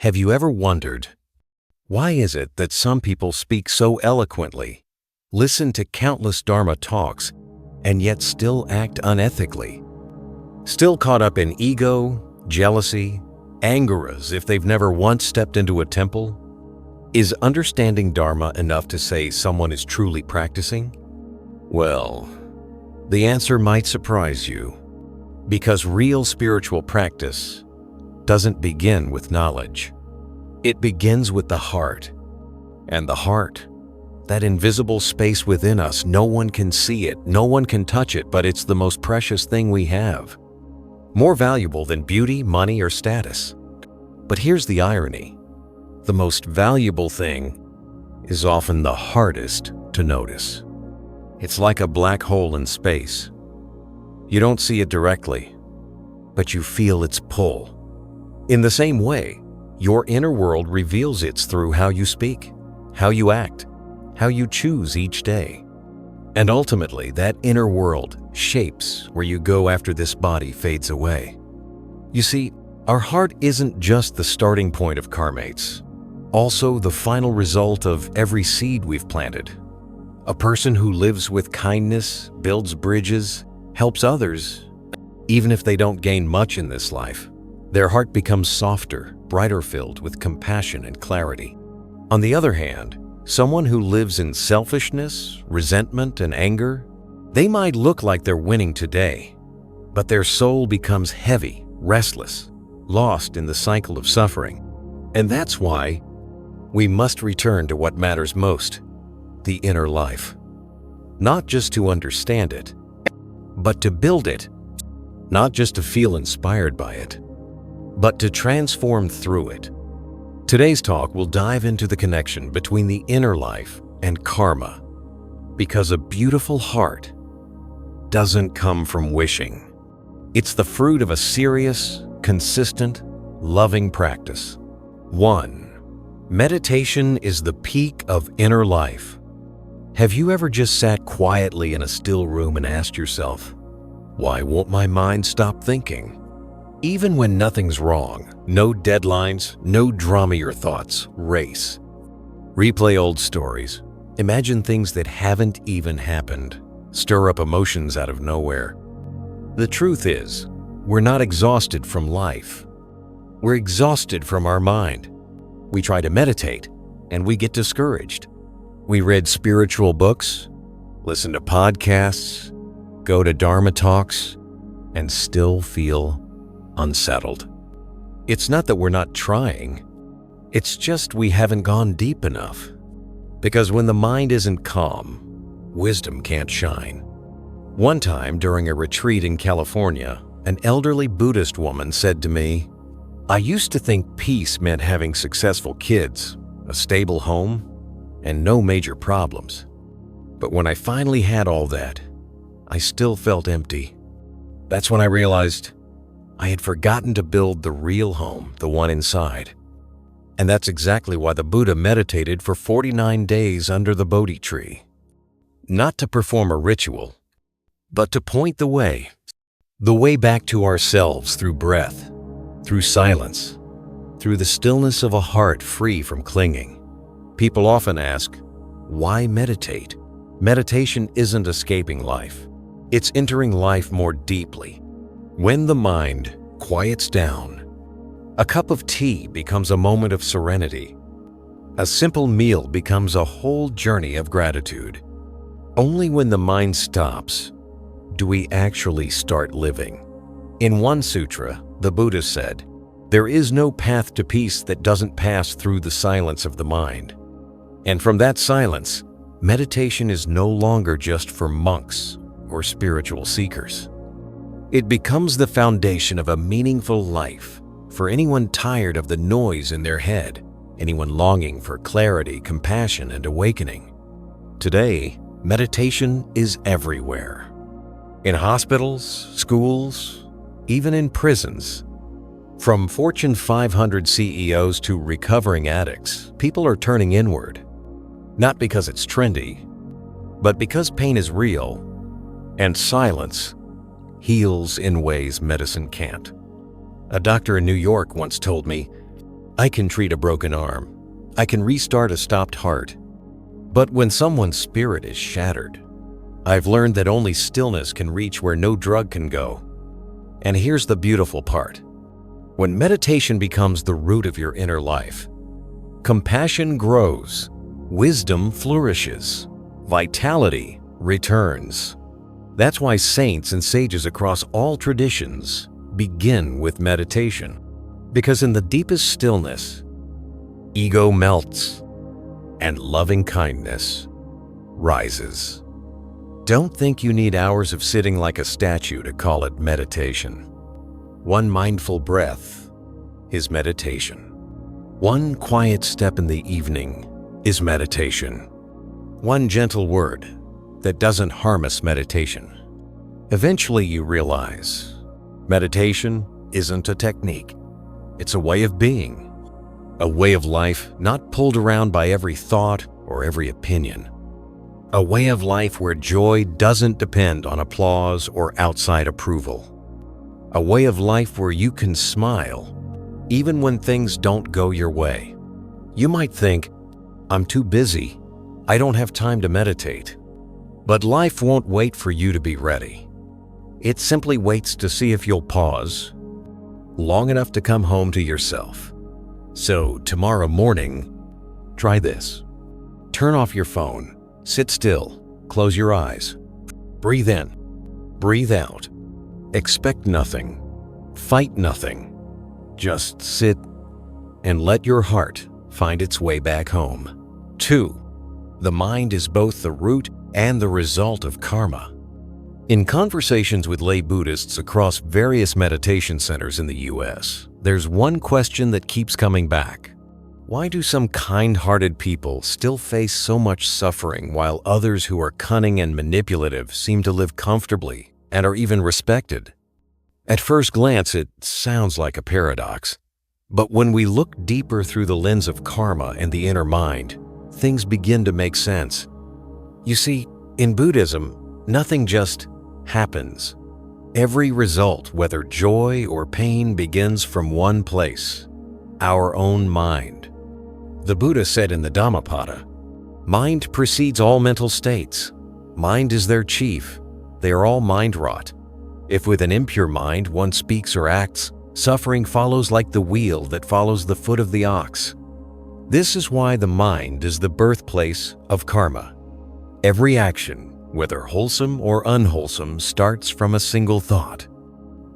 Have you ever wondered, why is it that some people speak so eloquently, listen to countless Dharma talks, and yet still act unethically? Still caught up in ego, jealousy, anger as if they've never once stepped into a temple? Is understanding Dharma enough to say someone is truly practicing? Well, the answer might surprise you, because real spiritual practice doesn't begin with knowledge. It begins with the heart. And the heart, that invisible space within us, no one can see it, no one can touch it, but it's the most precious thing we have. More valuable than beauty, money, or status. But here's the irony. The most valuable thing is often the hardest to notice. It's like a black hole in space. You don't see it directly, but you feel its pull. In the same way, your inner world reveals its through how you speak, how you act, how you choose each day. And ultimately, that inner world shapes where you go after this body fades away. You see, our heart isn't just the starting point of karmates, also the final result of every seed we've planted. A person who lives with kindness, builds bridges, helps others, even if they don't gain much in this life, their heart becomes softer, brighter, filled with compassion and clarity. On the other hand, someone who lives in selfishness, resentment, and anger, they might look like they're winning today, but their soul becomes heavy, restless, lost in the cycle of suffering. And that's why we must return to what matters most, the inner life. Not just to understand it, but to build it. Not just to feel inspired by it, but to transform through it. Today's talk will dive into the connection between the inner life and karma, because a beautiful heart doesn't come from wishing. It's the fruit of a serious, consistent, loving practice. 1. Meditation is the peak of inner life. Have you ever just sat quietly in a still room and asked yourself, why won't my mind stop thinking? Even when nothing's wrong, no deadlines, no drama, your thoughts race. Replay old stories. Imagine things that haven't even happened. Stir up emotions out of nowhere. The truth is, we're not exhausted from life. We're exhausted from our mind. We try to meditate, and we get discouraged. We read spiritual books, listen to podcasts, go to Dharma talks, and still feel unsettled. It's not that we're not trying, it's just we haven't gone deep enough. Because when the mind isn't calm, wisdom can't shine. One time during a retreat in California, an elderly Buddhist woman said to me, I used to think peace meant having successful kids, a stable home, and no major problems. But when I finally had all that, I still felt empty. That's when I realized I had forgotten to build the real home, the one inside. And that's exactly why the Buddha meditated for 49 days under the Bodhi tree. Not to perform a ritual, but to point the way back to ourselves through breath, through silence, through the stillness of a heart free from clinging. People often ask, why meditate? Meditation isn't escaping life. It's entering life more deeply. When the mind quiets down, a cup of tea becomes a moment of serenity. A simple meal becomes a whole journey of gratitude. Only when the mind stops do we actually start living. In one sutra, the Buddha said, there is no path to peace that doesn't pass through the silence of the mind. And from that silence, meditation is no longer just for monks or spiritual seekers. It becomes the foundation of a meaningful life for anyone tired of the noise in their head, anyone longing for clarity, compassion, and awakening. Today, meditation is everywhere. In hospitals, schools, even in prisons. From Fortune 500 CEOs to recovering addicts, people are turning inward. Not because it's trendy, but because pain is real, and silence heals in ways medicine can't. A doctor in New York once told me, I can treat a broken arm. I can restart a stopped heart. But when someone's spirit is shattered, I've learned that only stillness can reach where no drug can go. And here's the beautiful part. When meditation becomes the root of your inner life, compassion grows, wisdom flourishes, vitality returns. That's why saints and sages across all traditions begin with meditation. Because in the deepest stillness, ego melts and loving kindness rises. Don't think you need hours of sitting like a statue to call it meditation. One mindful breath is meditation. One quiet step in the evening is meditation. One gentle word that doesn't harm us meditation. Eventually you realize meditation isn't a technique. It's a way of being, a way of life not pulled around by every thought or every opinion. A way of life where joy doesn't depend on applause or outside approval. A way of life where you can smile even when things don't go your way. You might think, I'm too busy. I don't have time to meditate. But life won't wait for you to be ready. It simply waits to see if you'll pause long enough to come home to yourself. So tomorrow morning, try this. Turn off your phone. Sit still, close your eyes, breathe in, breathe out, expect nothing, fight nothing, just sit and let your heart find its way back home. 2. The mind is both the root and the result of karma. In conversations with lay Buddhists across various meditation centers in the US, there's one question that keeps coming back. Why do some kind-hearted people still face so much suffering while others who are cunning and manipulative seem to live comfortably and are even respected? At first glance, it sounds like a paradox. But when we look deeper through the lens of karma and the inner mind, things begin to make sense. You see, in Buddhism, nothing just happens. Every result, whether joy or pain, begins from one place, our own mind. The Buddha said in the Dhammapada, mind precedes all mental states. Mind is their chief. They are all mind-wrought. If with an impure mind one speaks or acts, suffering follows like the wheel that follows the foot of the ox. This is why the mind is the birthplace of karma. Every action, whether wholesome or unwholesome, starts from a single thought.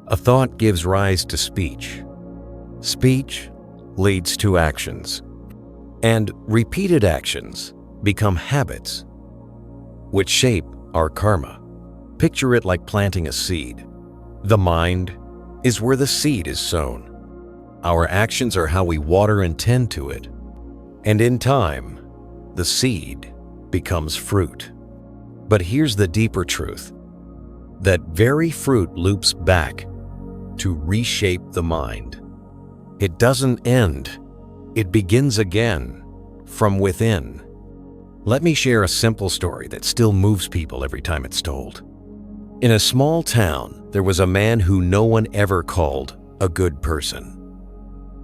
A thought gives rise to speech. Speech leads to actions. And repeated actions become habits, which shape our karma. Picture it like planting a seed. The mind is where the seed is sown. Our actions are how we water and tend to it. And in time, the seed becomes fruit. But here's the deeper truth. That very fruit loops back to reshape the mind. It doesn't end. It begins again, from within. Let me share a simple story that still moves people every time it's told. In a small town, there was a man who no one ever called a good person.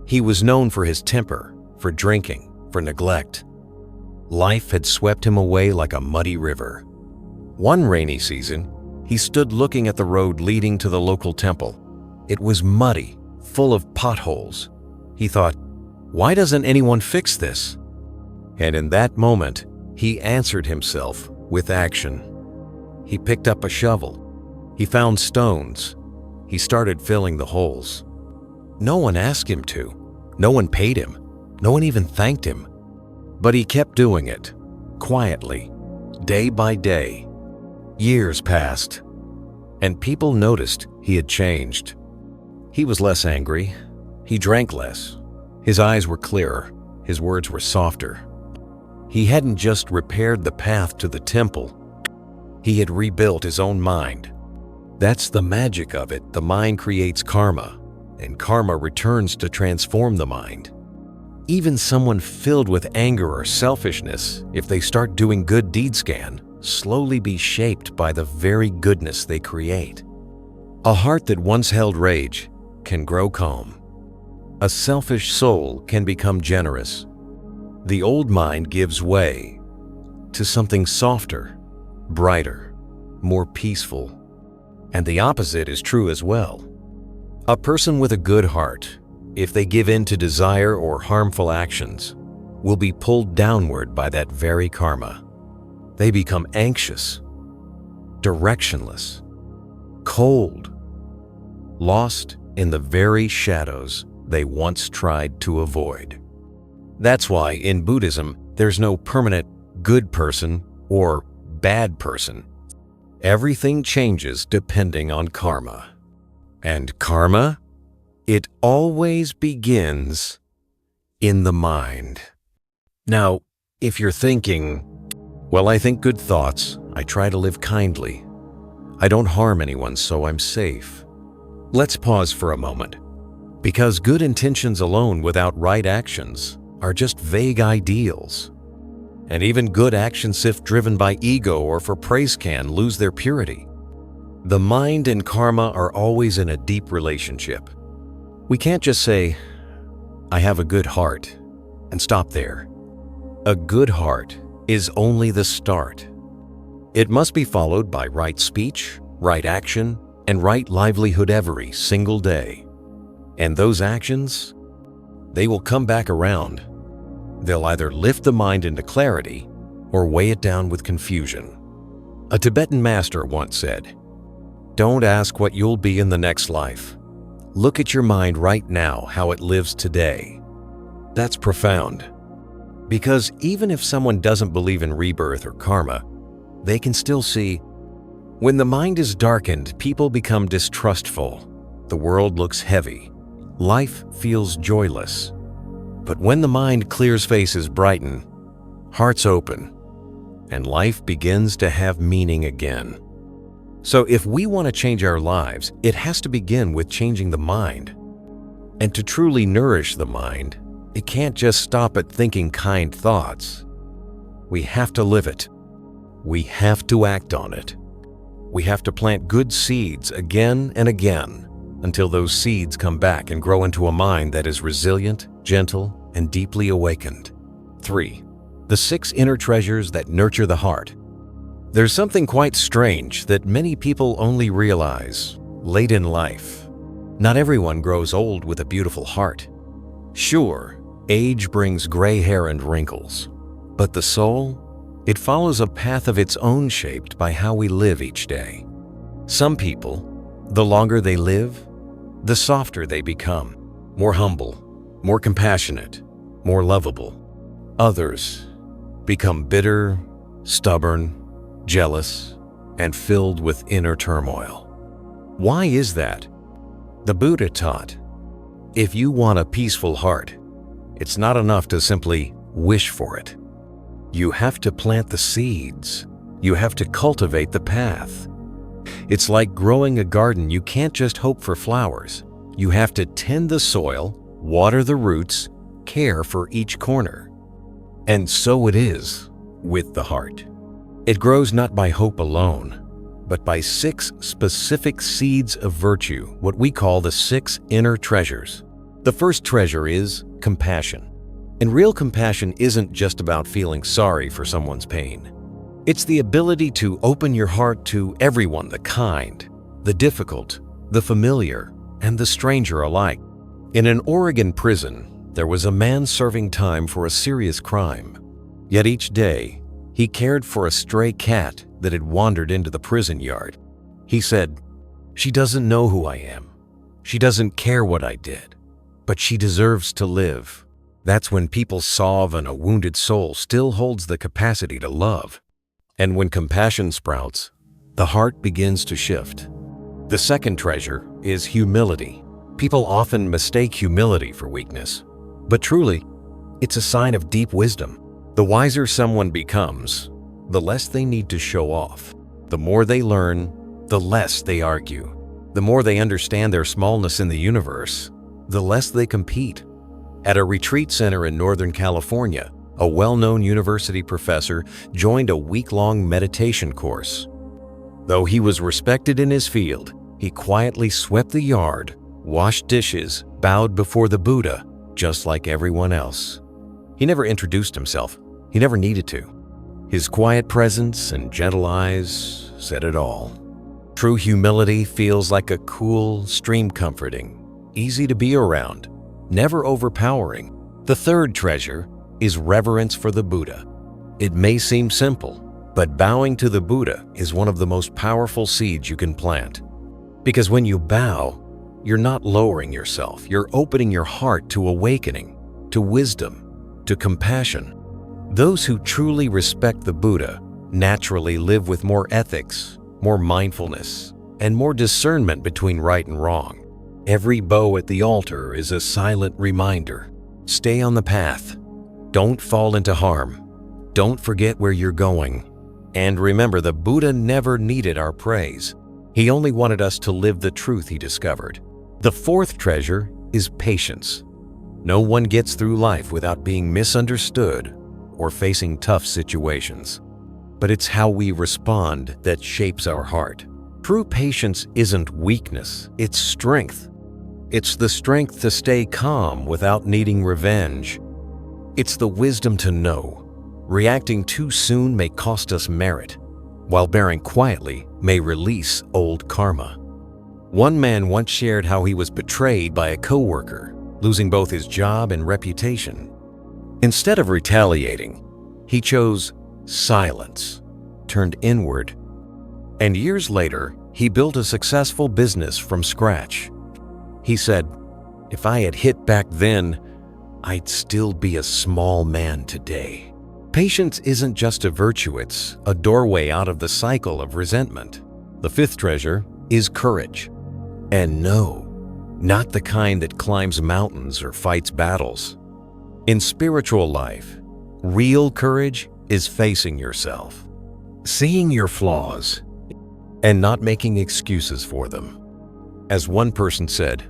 He was known for his temper, for drinking, for neglect. Life had swept him away like a muddy river. One rainy season, he stood looking at the road leading to the local temple. It was muddy, full of potholes. He thought, why doesn't anyone fix this? And in that moment, he answered himself with action. He picked up a shovel. He found stones. He started filling the holes. No one asked him to. No one paid him. No one even thanked him. But he kept doing it, quietly, day by day. Years passed, and people noticed he had changed. He was less angry. He drank less. His eyes were clearer. His words were softer. He hadn't just repaired the path to the temple. He had rebuilt his own mind. That's the magic of it. The mind creates karma, and karma returns to transform the mind. Even someone filled with anger or selfishness, if they start doing good deeds, can slowly be shaped by the very goodness they create. A heart that once held rage can grow calm. a selfish soul can become generous. The old mind gives way to something softer, brighter, more peaceful. And the opposite is true as well. A person with a good heart, if they give in to desire or harmful actions, will be pulled downward by that very karma. They become anxious, directionless, cold, lost in the very shadows they once tried to avoid. That's why in Buddhism, there's no permanent good person or bad person. Everything changes depending on karma. And karma? It always begins in the mind. Now, if you're thinking, well, I think good thoughts, I try to live kindly, I don't harm anyone, so I'm safe. Let's pause for a moment. Because good intentions alone without right actions are just vague ideals. And even good actions, if driven by ego or for praise, can lose their purity. The mind and karma are always in a deep relationship. We can't just say, I have a good heart, and stop there. A good heart is only the start. It must be followed by right speech, right action, and right livelihood every single day. And those actions, they will come back around. They'll either lift the mind into clarity or weigh it down with confusion. A Tibetan master once said, "Don't ask what you'll be in the next life. Look at your mind right now, how it lives today." That's profound. Because even if someone doesn't believe in rebirth or karma, they can still see, when the mind is darkened, people become distrustful. The world looks heavy. Life feels joyless. But when the mind clears, faces brighten, hearts open, and life begins to have meaning again. So if we want to change our lives, it has to begin with changing the mind. And to truly nourish the mind, it can't just stop at thinking kind thoughts. We have to live it. We have to act on it. We have to plant good seeds again and again until those seeds come back and grow into a mind that is resilient, gentle, and deeply awakened. 3. The 6 inner treasures that nurture the heart. There's something quite strange that many people only realize late in life. Not everyone grows old with a beautiful heart. Sure, age brings gray hair and wrinkles, but the soul, it follows a path of its own shaped by how we live each day. Some people, the longer they live, the softer they become, more humble, more compassionate, more lovable. Others become bitter, stubborn, jealous, and filled with inner turmoil. Why is that? The Buddha taught, if you want a peaceful heart, it's not enough to simply wish for it. You have to plant the seeds. You have to cultivate the path. It's like growing a garden. You can't just hope for flowers. You have to tend the soil, water the roots, care for each corner. And so it is with the heart. It grows not by hope alone, but by 6 specific seeds of virtue, what we call the 6 inner treasures. The first treasure is compassion. And real compassion isn't just about feeling sorry for someone's pain. It's the ability to open your heart to everyone, the kind, the difficult, the familiar, and the stranger alike. In an Oregon prison, there was a man serving time for a serious crime. Yet each day, he cared for a stray cat that had wandered into the prison yard. He said, "She doesn't know who I am. She doesn't care what I did, but she deserves to live." That's when people solve and a wounded soul still holds the capacity to love. And when compassion sprouts, the heart begins to shift. The second treasure is humility. People often mistake humility for weakness, but truly, it's a sign of deep wisdom. The wiser someone becomes, the less they need to show off. The more they learn, the less they argue. The more they understand their smallness in the universe, the less they compete. At a retreat center in Northern California, a well-known university professor joined a week-long meditation course. Though he was respected in his field, he quietly swept the yard washed dishes, bowed before the Buddha, just like everyone else. He never introduced himself. He never needed to. His quiet presence and gentle eyes said it all. True humility feels like a cool stream, comforting, easy to be around, never overpowering. The third treasure is reverence for the Buddha. It may seem simple, but bowing to the Buddha is one of the most powerful seeds you can plant. Because when you bow, you're not lowering yourself. You're opening your heart to awakening, to wisdom, to compassion. Those who truly respect the Buddha naturally live with more ethics, more mindfulness, and more discernment between right and wrong. Every bow at the altar is a silent reminder. Stay on the path. Don't fall into harm. Don't forget where you're going. And remember, the Buddha never needed our praise. He only wanted us to live the truth he discovered. The fourth treasure is patience. No one gets through life without being misunderstood or facing tough situations. But it's how we respond that shapes our heart. True patience isn't weakness, it's strength. It's the strength to stay calm without needing revenge. It's the wisdom to know reacting too soon may cost us merit, while bearing quietly may release old karma. One man once shared how he was betrayed by a coworker, losing both his job and reputation. Instead of retaliating, he chose silence, turned inward, and years later, he built a successful business from scratch. He said, "If I had hit back then, I'd still be a small man today." Patience isn't just a virtue, it's a doorway out of the cycle of resentment. The fifth treasure is courage. And no, not the kind that climbs mountains or fights battles. In spiritual life, real courage is facing yourself, seeing your flaws, and not making excuses for them. As one person said,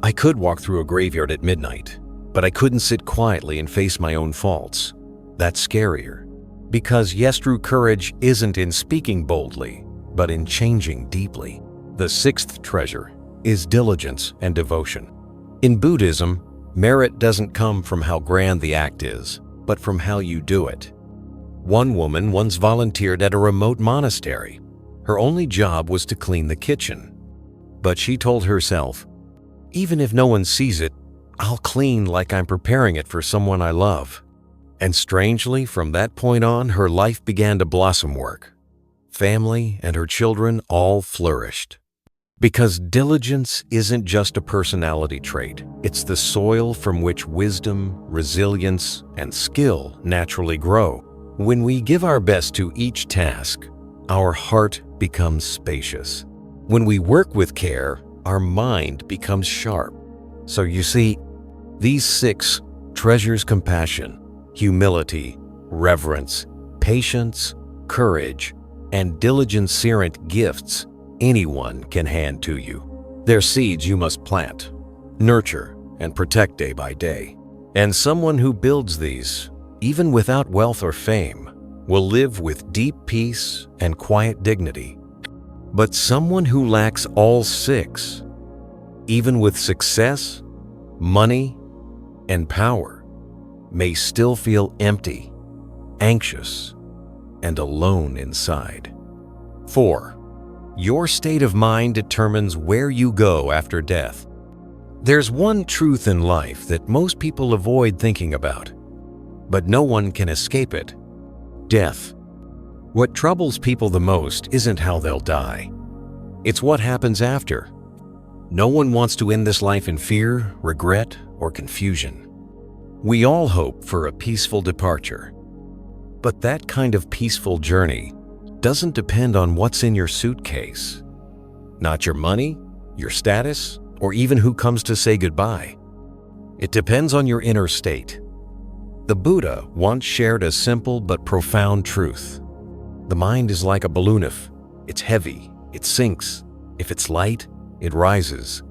"I could walk through a graveyard at midnight, but I couldn't sit quietly and face my own faults. That's scarier." Because yes, true courage isn't in speaking boldly, but in changing deeply. The sixth treasure is diligence and devotion. In Buddhism, merit doesn't come from how grand the act is, but from how you do it. One woman once volunteered at a remote monastery. Her only job was to clean the kitchen. But she told herself, "Even if no one sees it, I'll clean like I'm preparing it for someone I love." And strangely, from that point on, her life began to blossom work. Family and her children all flourished. Because diligence isn't just a personality trait, it's the soil from which wisdom, resilience, and skill naturally grow. When we give our best to each task, our heart becomes spacious. When we work with care, our mind becomes sharp. So you see, these six treasures: compassion, humility, reverence, patience, courage, and diligence aren't gifts anyone can hand to you. They're seeds you must plant, nurture, and protect day by day. And someone who builds these, even without wealth or fame, will live with deep peace and quiet dignity. But someone who lacks all six, even with success, money, and power, may still feel empty, anxious, and alone inside. 4. Your state of mind determines where you go after death. There's one truth in life that most people avoid thinking about, but no one can escape it: death. What troubles people the most isn't how they'll die. It's what happens after. No one wants to end this life in fear, regret, or confusion. We all hope for a peaceful departure. But that kind of peaceful journey doesn't depend on what's in your suitcase. Not your money, your status, or even who comes to say goodbye. It depends on your inner state. The Buddha once shared a simple but profound truth. The mind is like a balloon. If it's heavy, it sinks. If it's light, it rises.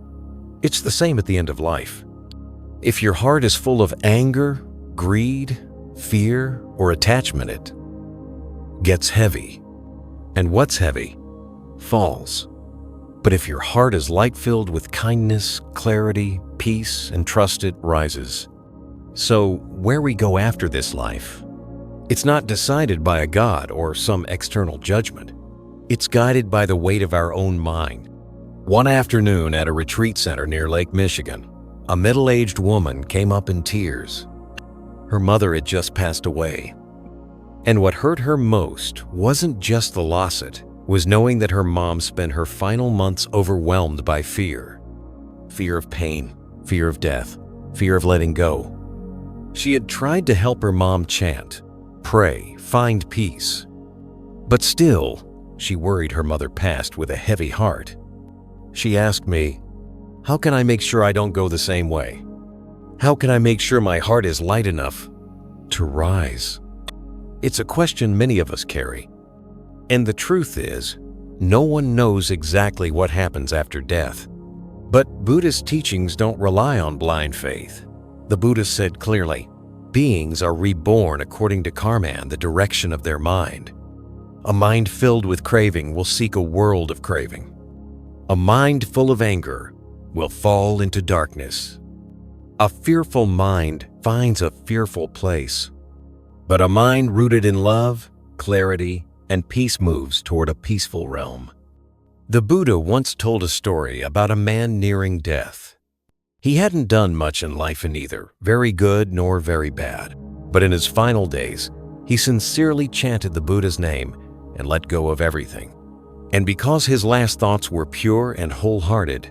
It's the same at the end of life. If your heart is full of anger, greed, fear, or attachment, it gets heavy. And what's heavy falls. But if your heart is light-filled with kindness, clarity, peace, and trust, it rises. So, where we go after this life, it's not decided by a God or some external judgment. It's guided by the weight of our own mind. One afternoon at a retreat center near Lake Michigan, a middle-aged woman came up in tears. Her mother had just passed away. And what hurt her most wasn't just the loss, it was knowing that her mom spent her final months overwhelmed by fear. Fear of pain, fear of death, fear of letting go. She had tried to help her mom chant, pray, find peace. But still, she worried her mother passed with a heavy heart. She asked me, "How can I make sure I don't go the same way? How can I make sure my heart is light enough to rise?" It's a question many of us carry. And the truth is, no one knows exactly what happens after death. But Buddhist teachings don't rely on blind faith. The Buddha said clearly, beings are reborn according to karma and the direction of their mind. A mind filled with craving will seek a world of craving. A mind full of anger will fall into darkness. A fearful mind finds a fearful place. But a mind rooted in love, clarity, and peace moves toward a peaceful realm. The Buddha once told a story about a man nearing death. He hadn't done much in life in either very good nor very bad, but in his final days, he sincerely chanted the Buddha's name and let go of everything. And because his last thoughts were pure and wholehearted,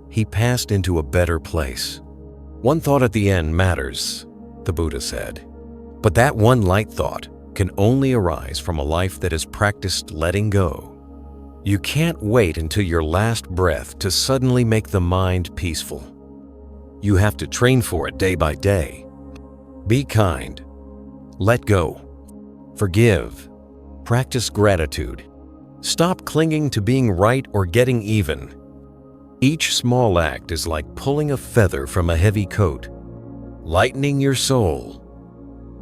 he passed into a better place. One thought at the end matters, the Buddha said. But that one light thought can only arise from a life that has practiced letting go. You can't wait until your last breath to suddenly make the mind peaceful. You have to train for it day by day. Be kind. Let go. Forgive. Practice gratitude. Stop clinging to being right or getting even. Each small act is like pulling a feather from a heavy coat, lightening your soul,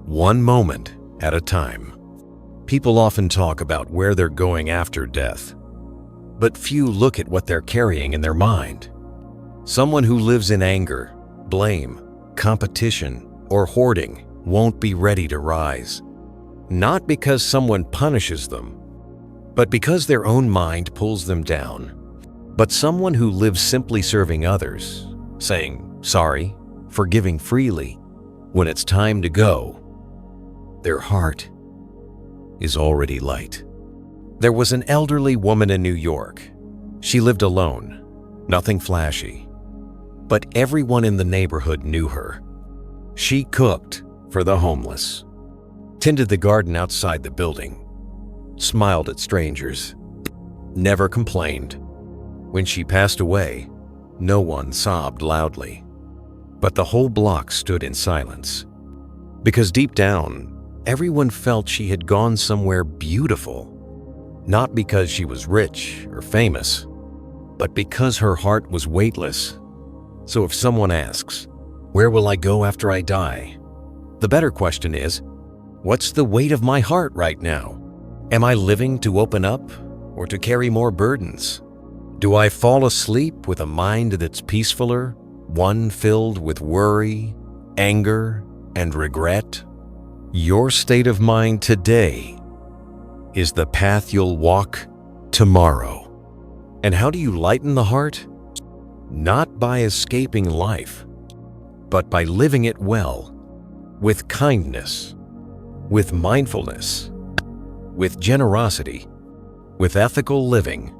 one moment at a time. People often talk about where they're going after death, but few look at what they're carrying in their mind. Someone who lives in anger, blame, competition, or hoarding won't be ready to rise. Not because someone punishes them, but because their own mind pulls them down. But someone who lives simply serving others, saying sorry, forgiving freely, when it's time to go, their heart is already light. There was an elderly woman in New York. She lived alone, nothing flashy. But everyone in the neighborhood knew her. She cooked for the homeless, tended the garden outside the building, smiled at strangers, never complained. When she passed away, no one sobbed loudly, but the whole block stood in silence. Because deep down, everyone felt she had gone somewhere beautiful, not because she was rich or famous, but because her heart was weightless. So if someone asks, "Where will I go after I die?" the better question is, what's the weight of my heart right now? Am I living to open up or to carry more burdens? Do I fall asleep with a mind that's peacefuler, one filled with worry, anger, and regret? Your state of mind today is the path you'll walk tomorrow. And how do you lighten the heart? Not by escaping life, but by living it well, with kindness, with mindfulness, with generosity, with ethical living,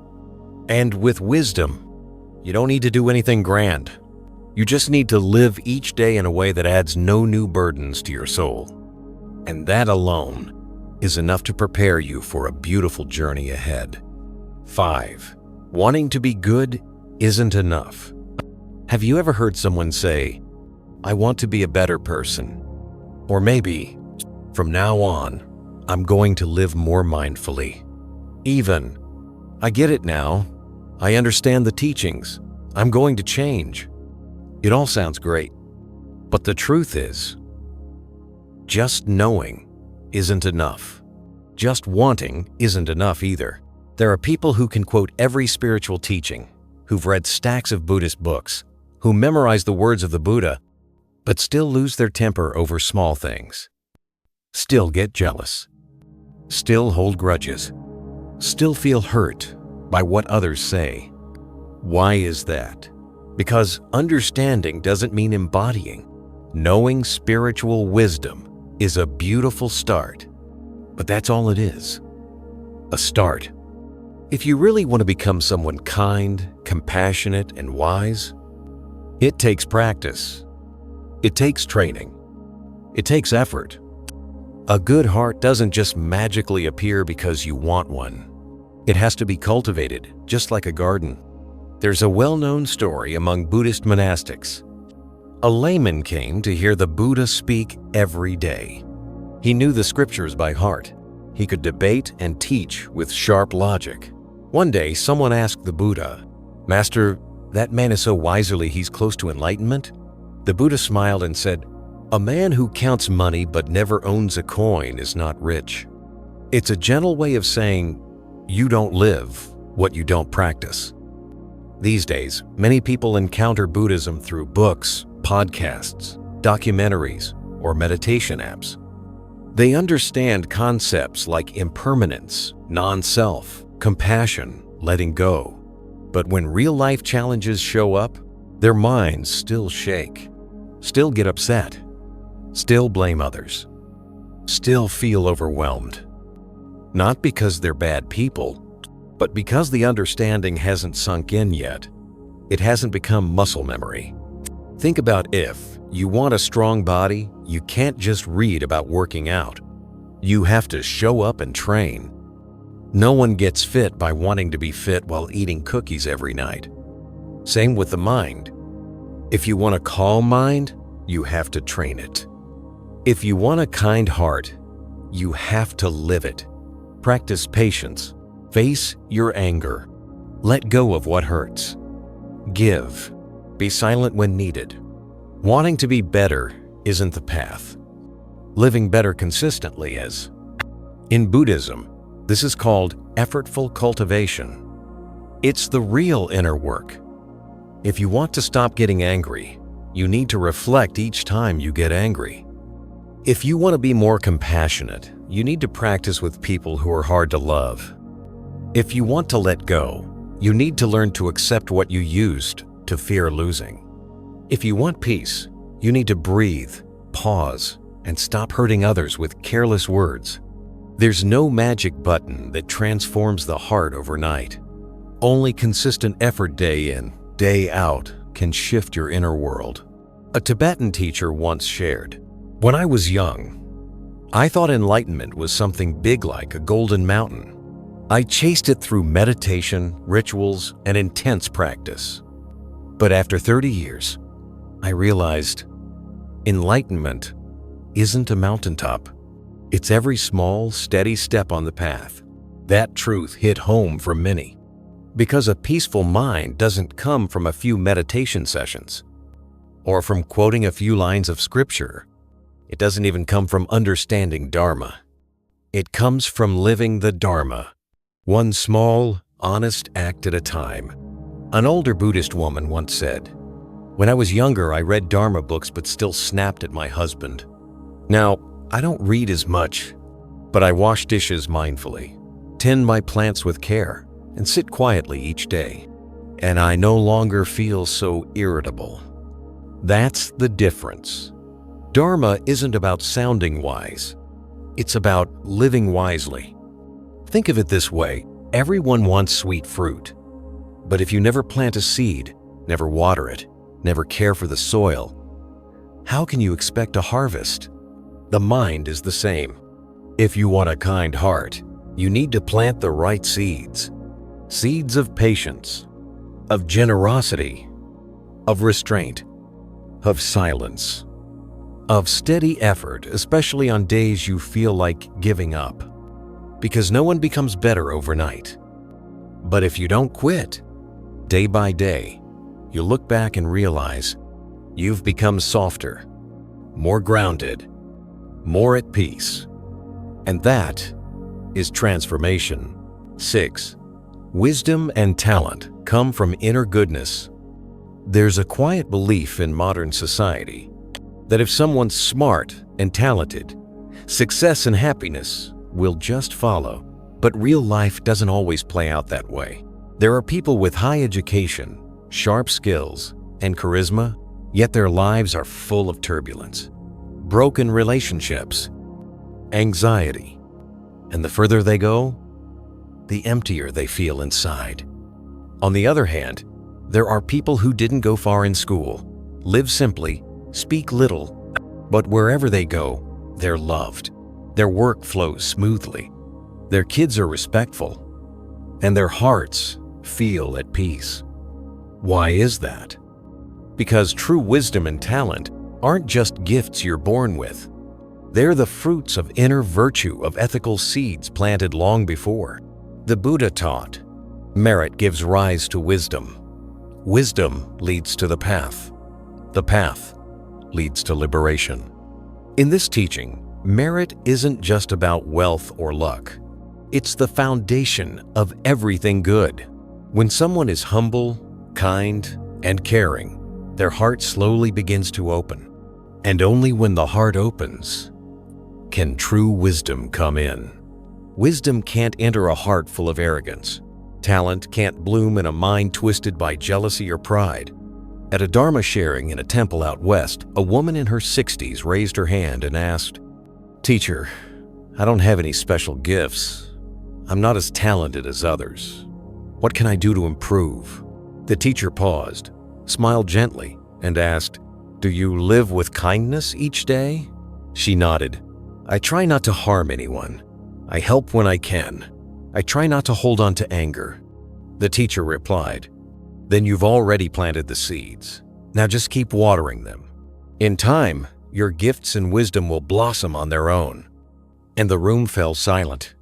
and with wisdom. You don't need to do anything grand. You just need to live each day in a way that adds no new burdens to your soul. And that alone is enough to prepare you for a beautiful journey ahead. 5. Wanting to be good isn't enough. Have you ever heard someone say, "I want to be a better person"? Or maybe, "From now on, I'm going to live more mindfully." Even, "I get it now. I understand the teachings. I'm going to change." It all sounds great. But the truth is, just knowing isn't enough. Just wanting isn't enough either. There are people who can quote every spiritual teaching, who've read stacks of Buddhist books, who memorize the words of the Buddha, but still lose their temper over small things. Still get jealous. Still hold grudges. Still feel hurt by what others say. Why is that? Because understanding doesn't mean embodying. Knowing spiritual wisdom is a beautiful start, but that's all it is. A start. If you really want to become someone kind, compassionate, and wise, it takes practice. It takes training. It takes effort. A good heart doesn't just magically appear because you want one. It has to be cultivated, just like a garden. There's a well-known story among Buddhist monastics. A layman came to hear the Buddha speak every day. He knew the scriptures by heart. He could debate and teach with sharp logic. One day, someone asked the Buddha, "Master, that man is so wiserly he's close to enlightenment?" The Buddha smiled and said, "A man who counts money but never owns a coin is not rich." It's a gentle way of saying, you don't live what you don't practice. These days, many people encounter Buddhism through books, podcasts, documentaries, or meditation apps. They understand concepts like impermanence, non-self, compassion, letting go. But when real-life challenges show up, their minds still shake, still get upset, still blame others, still feel overwhelmed. Not because they're bad people, but because the understanding hasn't sunk in yet. It hasn't become muscle memory. Think about if you want a strong body, you can't just read about working out. You have to show up and train. No one gets fit by wanting to be fit while eating cookies every night. Same with the mind. If you want a calm mind, you have to train it. If you want a kind heart, you have to live it. Practice patience. Face your anger. Let go of what hurts. Give. Be silent when needed. Wanting to be better isn't the path. Living better consistently is. In Buddhism, this is called effortful cultivation. It's the real inner work. If you want to stop getting angry, you need to reflect each time you get angry. If you want to be more compassionate, you need to practice with people who are hard to love. If you want to let go, you need to learn to accept what you used to fear losing. If you want peace, you need to breathe, pause, and stop hurting others with careless words. There's no magic button that transforms the heart overnight. Only consistent effort day in, day out can shift your inner world. A Tibetan teacher once shared, "When I was young, I thought enlightenment was something big like a golden mountain. I chased it through meditation, rituals, and intense practice. But after 30 years, I realized enlightenment isn't a mountaintop. It's every small, steady step on the path." That truth hit home for many. Because a peaceful mind doesn't come from a few meditation sessions or from quoting a few lines of scripture. It doesn't even come from understanding Dharma. It comes from living the Dharma, one small, honest act at a time. An older Buddhist woman once said, "When I was younger, I read Dharma books but still snapped at my husband. Now, I don't read as much, but I wash dishes mindfully, tend my plants with care, and sit quietly each day. And I no longer feel so irritable." That's the difference. Dharma isn't about sounding wise. It's about living wisely. Think of it this way. Everyone wants sweet fruit. But if you never plant a seed, never water it, never care for the soil, how can you expect a harvest? The mind is the same. If you want a kind heart, you need to plant the right seeds. Seeds of patience, of generosity, of restraint, of silence, of steady effort, especially on days you feel like giving up. Because no one becomes better overnight. But if you don't quit, day by day, you look back and realize you've become softer, more grounded, more at peace. And that is transformation. 6. Wisdom and talent come from inner goodness. There's a quiet belief in modern society that if someone's smart and talented, success and happiness will just follow. But real life doesn't always play out that way. There are people with high education, sharp skills, and charisma, yet their lives are full of turbulence, broken relationships, anxiety, and the further they go, the emptier they feel inside. On the other hand, there are people who didn't go far in school, live simply, speak little, but wherever they go, they're loved. Their work flows smoothly, their kids are respectful, and their hearts feel at peace. Why is that? Because true wisdom and talent aren't just gifts you're born with. They're the fruits of inner virtue, of ethical seeds planted long before. The Buddha taught, merit gives rise to wisdom. Wisdom leads to the path. The path leads to liberation. In this teaching, merit isn't just about wealth or luck. It's the foundation of everything good. When someone is humble, kind, and caring, their heart slowly begins to open. And only when the heart opens can true wisdom come in. Wisdom can't enter a heart full of arrogance. Talent can't bloom in a mind twisted by jealousy or pride. At a Dharma sharing in a temple out west, a woman in her 60s raised her hand and asked, "Teacher, I don't have any special gifts. I'm not as talented as others. What can I do to improve?" The teacher paused, smiled gently, and asked, "Do you live with kindness each day?" She nodded. "I try not to harm anyone. I help when I can. I try not to hold on to anger." The teacher replied, "Then you've already planted the seeds. Now just keep watering them. In time, your gifts and wisdom will blossom on their own." And the room fell silent.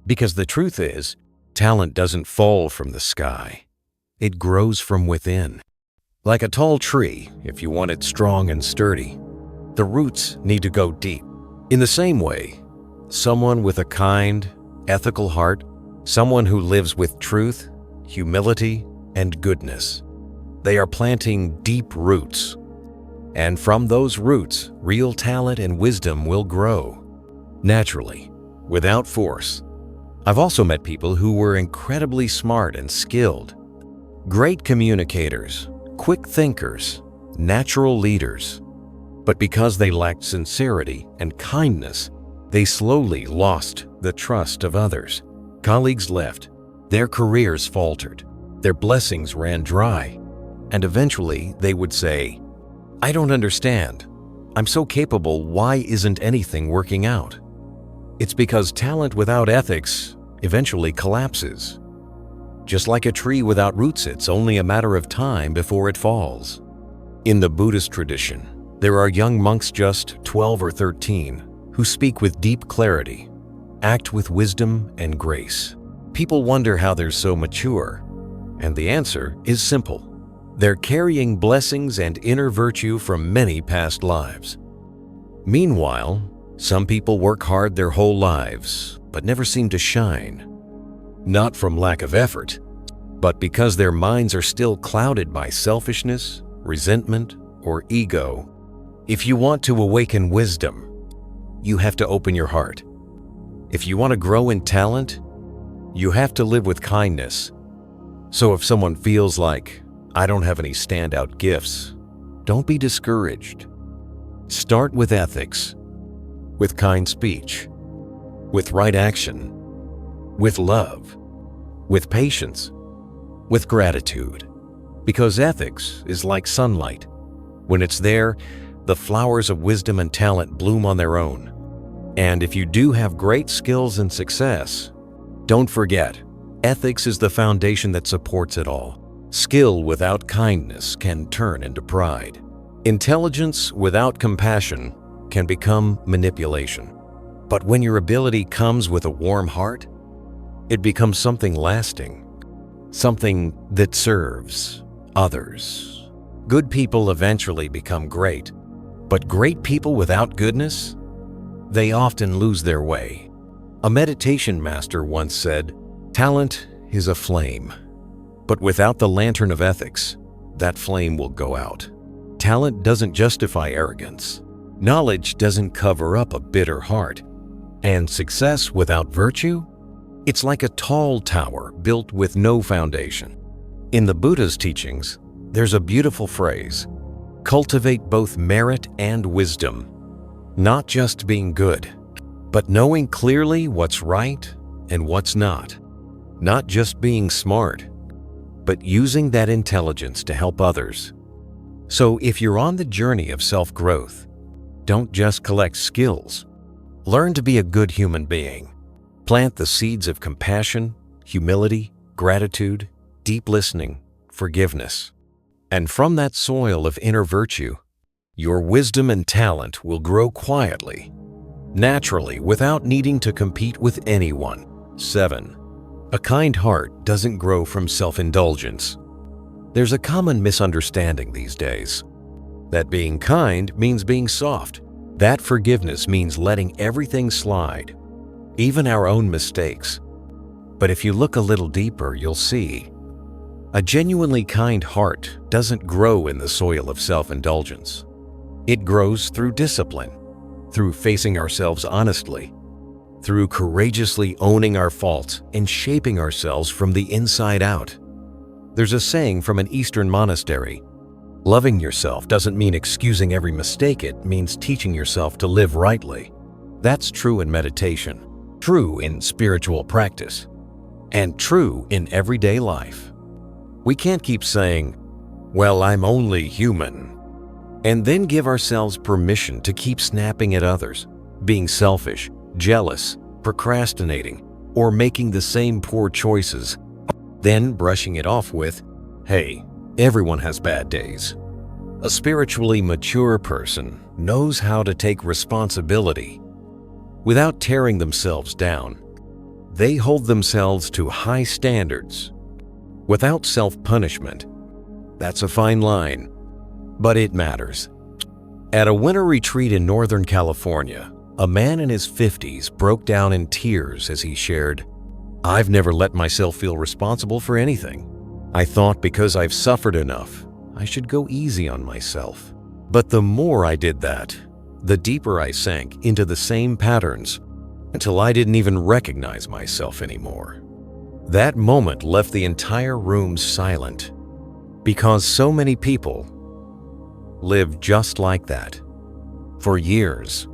Because the truth is, talent doesn't fall from the sky. It grows from within. Like a tall tree, if you want it strong and sturdy, the roots need to go deep. In the same way, someone with a kind, ethical heart, someone who lives with truth, humility, and goodness, they are planting deep roots. And from those roots, real talent and wisdom will grow, naturally, without force. I've also met people who were incredibly smart and skilled, great communicators, quick thinkers, natural leaders. But because they lacked sincerity and kindness, they slowly lost the trust of others. Colleagues left, their careers faltered, their blessings ran dry, and eventually they would say, "I don't understand. I'm so capable, why isn't anything working out?" It's because talent without ethics eventually collapses. Just like a tree without roots, it's only a matter of time before it falls. In the Buddhist tradition, there are young monks just 12 or 13 who speak with deep clarity, act with wisdom and grace. People wonder how they're so mature, and the answer is simple. They're carrying blessings and inner virtue from many past lives. Meanwhile, some people work hard their whole lives, but never seem to shine. Not from lack of effort, but because their minds are still clouded by selfishness, resentment, or ego. If you want to awaken wisdom, you have to open your heart. If you want to grow in talent, you have to live with kindness. So if someone feels like, "I don't have any standout gifts," don't be discouraged. Start with ethics, with kind speech, with right action, with love, with patience, with gratitude. Because ethics is like sunlight. When it's there, the flowers of wisdom and talent bloom on their own. And if you do have great skills and success, don't forget, ethics is the foundation that supports it all. Skill without kindness can turn into pride. Intelligence without compassion can become manipulation. But when your ability comes with a warm heart, it becomes something lasting, something that serves others. Good people eventually become great, but great people without goodness, they often lose their way. A meditation master once said, "Talent is a flame. But without the lantern of ethics, that flame will go out. Talent doesn't justify arrogance. Knowledge doesn't cover up a bitter heart. And success without virtue? It's like a tall tower built with no foundation. In the Buddha's teachings, there's a beautiful phrase: cultivate both merit and wisdom. Not just being good, but knowing clearly what's right and what's not. Not just being smart, but using that intelligence to help others. So if you're on the journey of self-growth, don't just collect skills. Learn to be a good human being. Plant the seeds of compassion, humility, gratitude, deep listening, forgiveness. And from that soil of inner virtue, your wisdom and talent will grow quietly, naturally, without needing to compete with anyone. 7. A kind heart doesn't grow from self-indulgence. There's a common misunderstanding these days that being kind means being soft. That forgiveness means letting everything slide, even our own mistakes. But if you look a little deeper, you'll see a genuinely kind heart doesn't grow in the soil of self-indulgence. It grows through discipline, through facing ourselves honestly, through courageously owning our faults and shaping ourselves from the inside out. There's a saying from an Eastern monastery: loving yourself doesn't mean excusing every mistake, it means teaching yourself to live rightly. That's true in meditation, true in spiritual practice, and true in everyday life. We can't keep saying, "Well, I'm only human," and then give ourselves permission to keep snapping at others, being selfish, jealous, procrastinating, or making the same poor choices, then brushing it off with, "Hey, everyone has bad days." A spiritually mature person knows how to take responsibility. Without tearing themselves down, they hold themselves to high standards. Without self-punishment. That's a fine line, but it matters. At a winter retreat in Northern California, a man in his 50s broke down in tears as he shared, "I've never let myself feel responsible for anything. I thought because I've suffered enough, I should go easy on myself. But the more I did that, the deeper I sank into the same patterns until I didn't even recognize myself anymore." That moment left the entire room silent because so many people live just like that for years.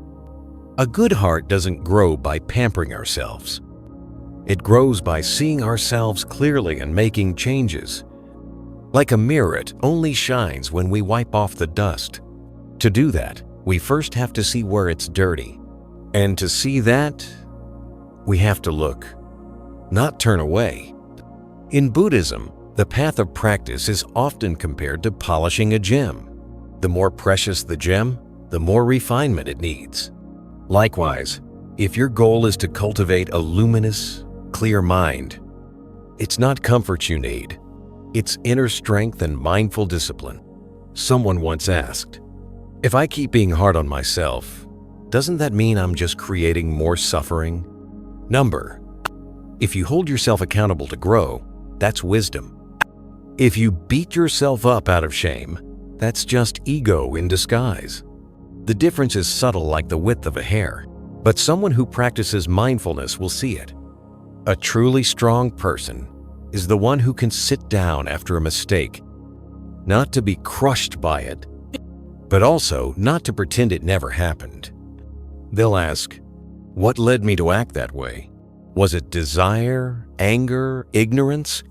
A good heart doesn't grow by pampering ourselves. It grows by seeing ourselves clearly and making changes. Like a mirror, it only shines when we wipe off the dust. To do that, we first have to see where it's dirty. And to see that, we have to look, not turn away. In Buddhism, the path of practice is often compared to polishing a gem. The more precious the gem, the more refinement it needs. Likewise, if your goal is to cultivate a luminous, clear mind, it's not comfort you need. It's inner strength and mindful discipline. Someone once asked, "If I keep being hard on myself, doesn't that mean I'm just creating more suffering?" If you hold yourself accountable to grow, that's wisdom. If you beat yourself up out of shame, that's just ego in disguise. The difference is subtle like the width of a hair, but someone who practices mindfulness will see it. A truly strong person is the one who can sit down after a mistake, not to be crushed by it, but also not to pretend it never happened. They'll ask, "What led me to act that way? Was it desire, anger, ignorance?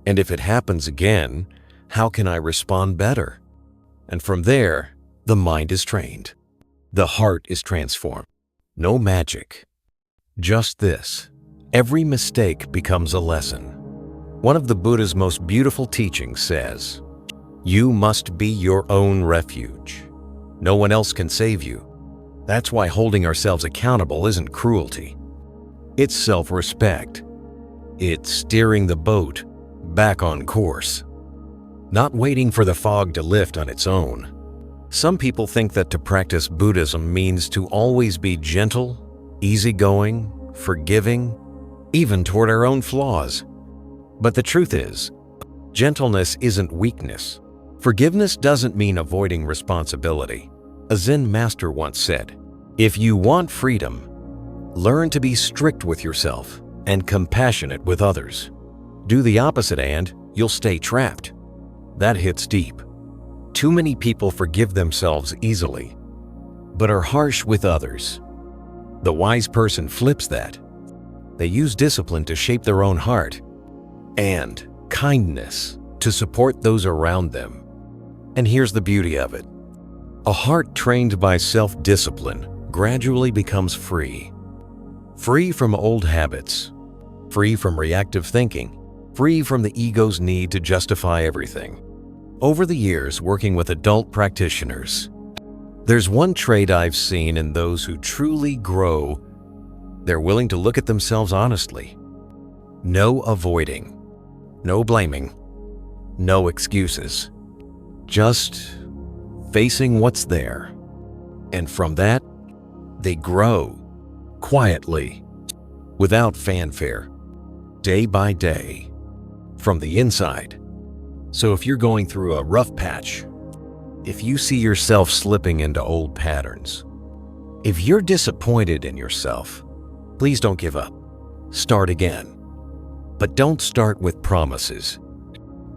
And if it happens again, how can I respond better?" And from there, the mind is trained. The heart is transformed. No magic. Just this: every mistake becomes a lesson. One of the Buddha's most beautiful teachings says, "You must be your own refuge. No one else can save you." That's why holding ourselves accountable isn't cruelty. It's self-respect. It's steering the boat back on course, not waiting for the fog to lift on its own. Some people think that to practice Buddhism means to always be gentle, easygoing, forgiving, even toward our own flaws. But the truth is, gentleness isn't weakness. Forgiveness doesn't mean avoiding responsibility. A Zen master once said, "If you want freedom, learn to be strict with yourself and compassionate with others. Do the opposite and you'll stay trapped." That hits deep. Too many people forgive themselves easily, but are harsh with others. The wise person flips that. They use discipline to shape their own heart and kindness to support those around them. And here's the beauty of it. A heart trained by self-discipline gradually becomes free. Free from old habits, free from reactive thinking, free from the ego's need to justify everything. Over the years working with adult practitioners, there's one trait I've seen in those who truly grow. They're willing to look at themselves honestly. No avoiding, no blaming, no excuses. Just facing what's there. And from that, they grow quietly, without fanfare, day by day, from the inside. So if you're going through a rough patch, if you see yourself slipping into old patterns, if you're disappointed in yourself, please don't give up. Start again. But don't start with promises.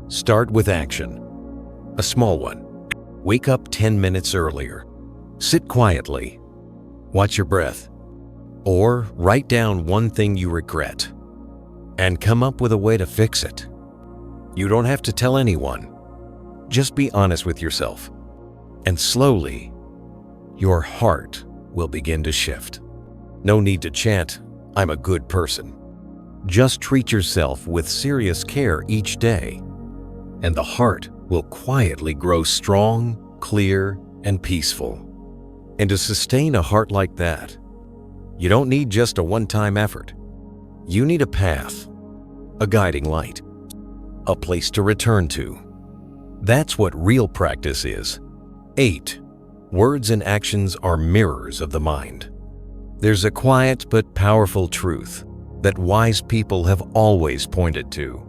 Start with action. A small one. Wake up 10 minutes earlier. Sit quietly. Watch your breath. Or write down one thing you regret and come up with a way to fix it. You don't have to tell anyone. Just be honest with yourself. And slowly, your heart will begin to shift. No need to chant, "I'm a good person." Just treat yourself with serious care each day, and the heart will quietly grow strong, clear, and peaceful. And to sustain a heart like that, you don't need just a one-time effort. You need a path, a guiding light, a place to return to. That's what real practice is. 8. Words and actions are mirrors of the mind. There's a quiet but powerful truth that wise people have always pointed to.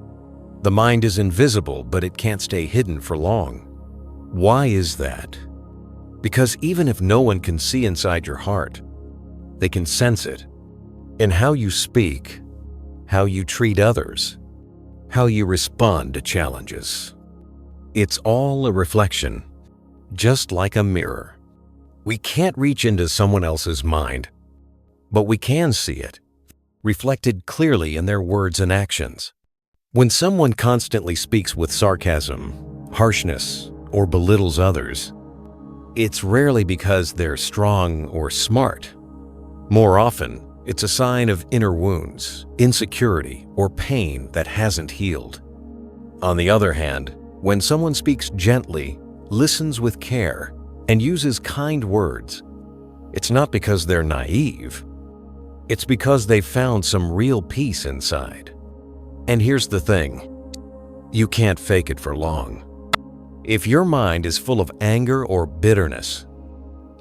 The mind is invisible, but it can't stay hidden for long. Why is that? Because even if no one can see inside your heart, they can sense it in how you speak, how you treat others, how you respond to challenges. It's all a reflection, just like a mirror. We can't reach into someone else's mind, but we can see it, reflected clearly in their words and actions. When someone constantly speaks with sarcasm, harshness, or belittles others, it's rarely because they're strong or smart. More often, it's a sign of inner wounds, insecurity, or pain that hasn't healed. On the other hand, when someone speaks gently, listens with care, and uses kind words, it's not because they're naive. It's because they've found some real peace inside. And here's the thing, you can't fake it for long. If your mind is full of anger or bitterness,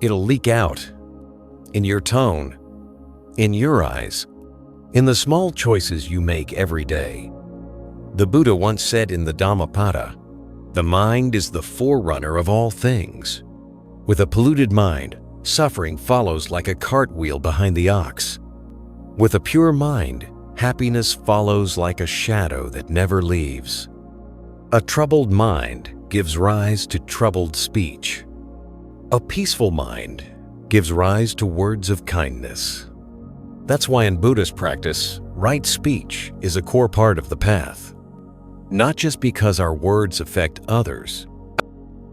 it'll leak out in your tone, in your eyes, in the small choices you make every day. The Buddha once said in the Dhammapada, "The mind is the forerunner of all things. With a polluted mind, suffering follows like a cartwheel behind the ox. With a pure mind, happiness follows like a shadow that never leaves. A troubled mind gives rise to troubled speech. A peaceful mind gives rise to words of kindness." That's why in Buddhist practice, right speech is a core part of the path. Not just because our words affect others,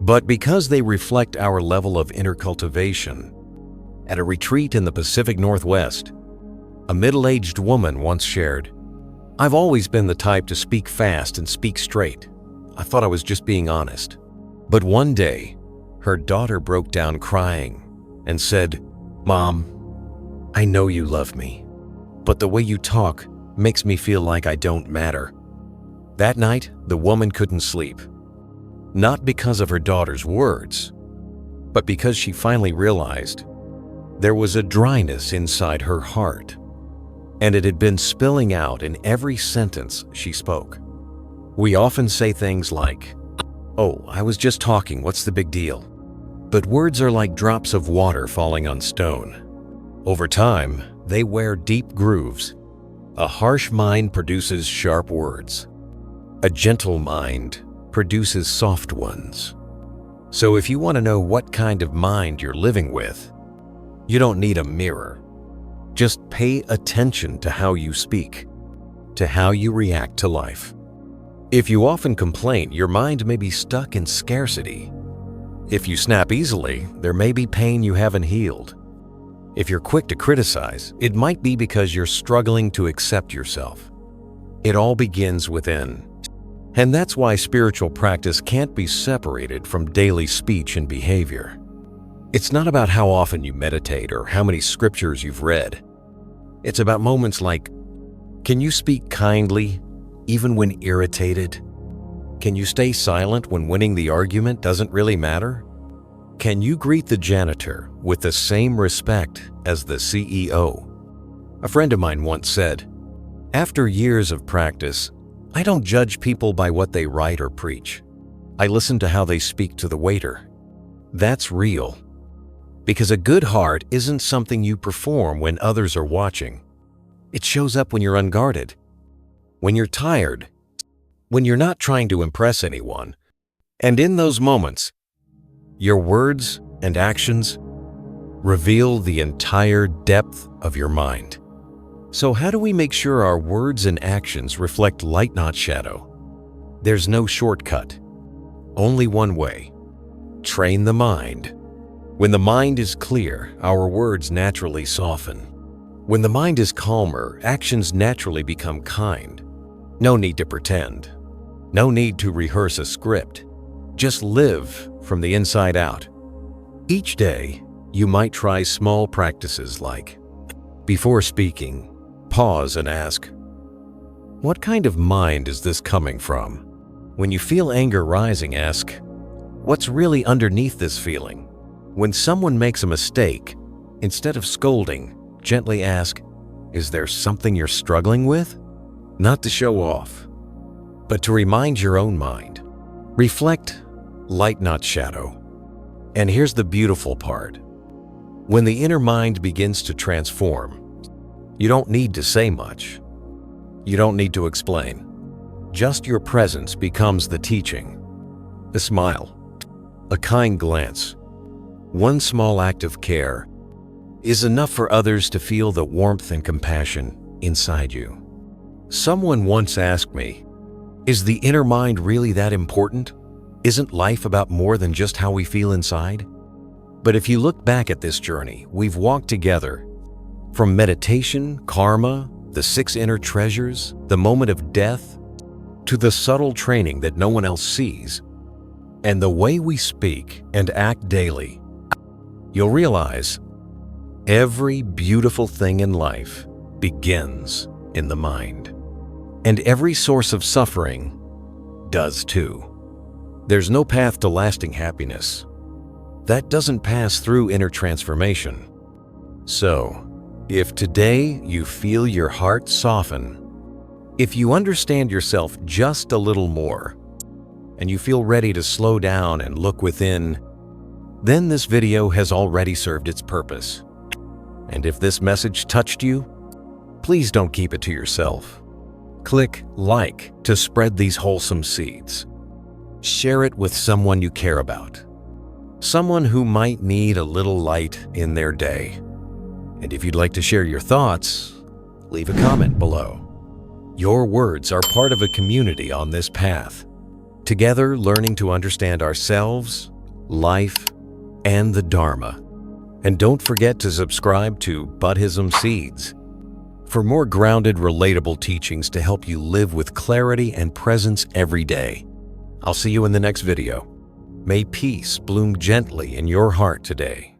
but because they reflect our level of inner cultivation. At a retreat in the Pacific Northwest, a middle-aged woman once shared, "I've always been the type to speak fast and speak straight. I thought I was just being honest. But one day, her daughter broke down crying and said, 'Mom, I know you love me, but the way you talk makes me feel like I don't matter.' That night, the woman couldn't sleep. Not because of her daughter's words, but because she finally realized there was a dryness inside her heart, and it had been spilling out in every sentence she spoke. We often say things like, "Oh, I was just talking, what's the big deal?" But words are like drops of water falling on stone. Over time, they wear deep grooves. A harsh mind produces sharp words. A gentle mind produces soft ones. So if you want to know what kind of mind you're living with, you don't need a mirror. Just pay attention to how you speak, to how you react to life. If you often complain, your mind may be stuck in scarcity. If you snap easily, there may be pain you haven't healed. If you're quick to criticize, it might be because you're struggling to accept yourself. It all begins within. And that's why spiritual practice can't be separated from daily speech and behavior. It's not about how often you meditate or how many scriptures you've read. It's about moments like, can you speak kindly even when irritated? Can you stay silent when winning the argument doesn't really matter? Can you greet the janitor with the same respect as the CEO? A friend of mine once said, "After years of practice, I don't judge people by what they write or preach. I listen to how they speak to the waiter." That's real. Because a good heart isn't something you perform when others are watching. It shows up when you're unguarded, when you're tired, when you're not trying to impress anyone. And in those moments, your words and actions reveal the entire depth of your mind. So how do we make sure our words and actions reflect light, not shadow? There's no shortcut. Only one way. Train the mind. When the mind is clear, our words naturally soften. When the mind is calmer, actions naturally become kind. No need to pretend. No need to rehearse a script. Just live from the inside out. Each day, you might try small practices like, before speaking, pause and ask, what kind of mind is this coming from? When you feel anger rising, ask, what's really underneath this feeling? When someone makes a mistake, instead of scolding, gently ask, is there something you're struggling with? Not to show off, but to remind your own mind. Reflect, light not shadow. And here's the beautiful part. When the inner mind begins to transform, you don't need to say much. You don't need to explain. Just your presence becomes the teaching. A smile, a kind glance, one small act of care is enough for others to feel the warmth and compassion inside you. Someone once asked me, is the inner mind really that important? Isn't life about more than just how we feel inside? But if you look back at this journey we've walked together, from meditation, karma, the 6 inner treasures, the moment of death, to the subtle training that no one else sees, and the way we speak and act daily, you'll realize every beautiful thing in life begins in the mind. And every source of suffering does too. There's no path to lasting happiness that doesn't pass through inner transformation. So, if today you feel your heart soften, if you understand yourself just a little more, and you feel ready to slow down and look within, then this video has already served its purpose. And if this message touched you, please don't keep it to yourself. Click like to spread these wholesome seeds. Share it with someone you care about, someone who might need a little light in their day. And if you'd like to share your thoughts, leave a comment below. Your words are part of a community on this path, together learning to understand ourselves, life, and the Dharma. And don't forget to subscribe to Buddhism Seeds for more grounded, relatable teachings to help you live with clarity and presence every day. I'll see you in the next video. May peace bloom gently in your heart today.